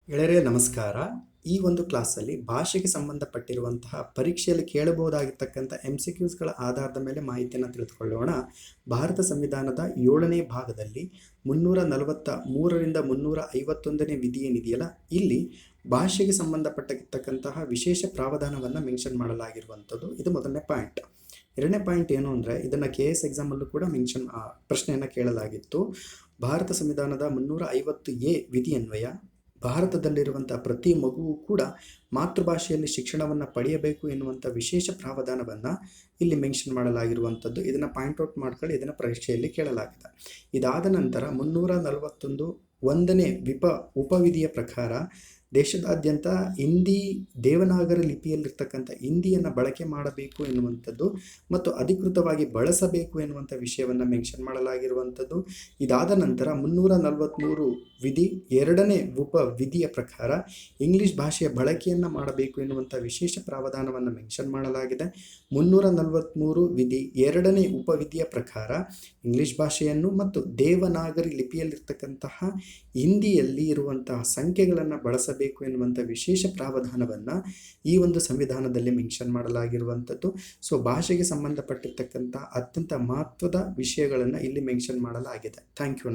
ಗೆಳೆಯರೇ ನಮಸ್ಕಾರ. ಈ ಒಂದು ಕ್ಲಾಸಲ್ಲಿ ಭಾಷೆಗೆ ಸಂಬಂಧಪಟ್ಟಿರುವಂತಹ ಪರೀಕ್ಷೆಯಲ್ಲಿ ಕೇಳಬಹುದಾಗಿರ್ತಕ್ಕಂಥ MCQsಗಳ ಆಧಾರದ ಮೇಲೆ ಮಾಹಿತಿಯನ್ನು ತಿಳಿದುಕೊಳ್ಳೋಣ. ಭಾರತ ಸಂವಿಧಾನದ 7ನೇ ಭಾಗದಲ್ಲಿ 343ರಿಂದ 351ನೇ ವಿಧಿ ಏನಿದೆಯಲ್ಲ, ಇಲ್ಲಿ ಭಾಷೆಗೆ ಸಂಬಂಧಪಟ್ಟಿರ್ತಕ್ಕಂತಹ ವಿಶೇಷ ಪ್ರಾವಧಾನವನ್ನು ಮೆನ್ಷನ್ ಮಾಡಲಾಗಿರುವಂಥದ್ದು. ಇದು ಮೊದಲನೇ ಪಾಯಿಂಟ್. ಎರಡನೇ ಪಾಯಿಂಟ್ ಏನು ಅಂದರೆ, ಇದನ್ನು KS ಎಕ್ಸಾಮಲ್ಲೂ ಕೂಡ ಪ್ರಶ್ನೆಯನ್ನು ಕೇಳಲಾಗಿತ್ತು. ಭಾರತ ಸಂವಿಧಾನದ 350A ವಿಧಿಯನ್ವಯ ಭಾರತದಲ್ಲಿರುವಂಥ ಪ್ರತಿ ಮಗುವು ಕೂಡ ಮಾತೃಭಾಷೆಯಲ್ಲಿ ಶಿಕ್ಷಣವನ್ನು ಪಡೆಯಬೇಕು ಎನ್ನುವಂಥ ವಿಶೇಷ ಪ್ರಾವಧಾನವನ್ನು ಇಲ್ಲಿ ಮೆನ್ಷನ್ ಮಾಡಲಾಗಿರುವಂಥದ್ದು. ಇದನ್ನು ಪಾಯಿಂಟ್ಔಟ್ ಮಾಡ್ಕೊಳ್ಳಿ, ಇದನ್ನು ಪರೀಕ್ಷೆಯಲ್ಲಿ ಕೇಳಲಾಗಿದೆ. ಇದಾದ ನಂತರ 341ನೇ ಉಪವಿಧಿಯ ಪ್ರಕಾರ ದೇಶದಾದ್ಯಂತ ಹಿಂದಿ ದೇವನಾಗರಿ ಲಿಪಿಯಲ್ಲಿರ್ತಕ್ಕಂಥ ಹಿಂದಿಯನ್ನು ಬಳಕೆ ಮಾಡಬೇಕು ಎನ್ನುವಂಥದ್ದು ಮತ್ತು ಅಧಿಕೃತವಾಗಿ ಬಳಸಬೇಕು ಎನ್ನುವಂಥ ವಿಷಯವನ್ನು ಮೆನ್ಷನ್ ಮಾಡಲಾಗಿರುವಂಥದ್ದು. ಇದಾದ ನಂತರ 343 ವಿಧಿ 2ನೇ ಉಪವಿಧಿಯ ಪ್ರಕಾರ ಇಂಗ್ಲಿಷ್ ಭಾಷೆಯ ಬಳಕೆಯನ್ನು ಮಾಡಬೇಕು ಎನ್ನುವಂಥ ವಿಶೇಷ ಪ್ರಾವಧಾನವನ್ನು ಮೆನ್ಷನ್ ಮಾಡಲಾಗಿದೆ. 343 ವಿಧಿ 2ನೇ ಉಪವಿಧಿಯ ಪ್ರಕಾರ ಇಂಗ್ಲಿಷ್ ಭಾಷೆಯನ್ನು ಮತ್ತು ದೇವನಾಗರಿ ಲಿಪಿಯಲ್ಲಿರ್ತಕ್ಕಂತಹ ಹಿಂದಿಯಲ್ಲಿ ಇರುವಂತಹ ಸಂಖ್ಯೆಗಳನ್ನು ಬಳಸಬೇಕು ಎನ್ನುವಂಥ ವಿಶೇಷ ಪ್ರಾವಧಾನವನ್ನು ಈ ಒಂದು ಸಂವಿಧಾನದಲ್ಲಿ ಮೆನ್ಷನ್ ಮಾಡಲಾಗಿರುವಂಥದ್ದು. ಸೊ ಭಾಷೆಗೆ ಸಂಬಂಧಪಟ್ಟಿರ್ತಕ್ಕಂಥ ಅತ್ಯಂತ ಮಹತ್ವದ ವಿಷಯಗಳನ್ನು ಇಲ್ಲಿ ಮೆನ್ಷನ್ ಮಾಡಲಾಗಿದೆ. Thank you.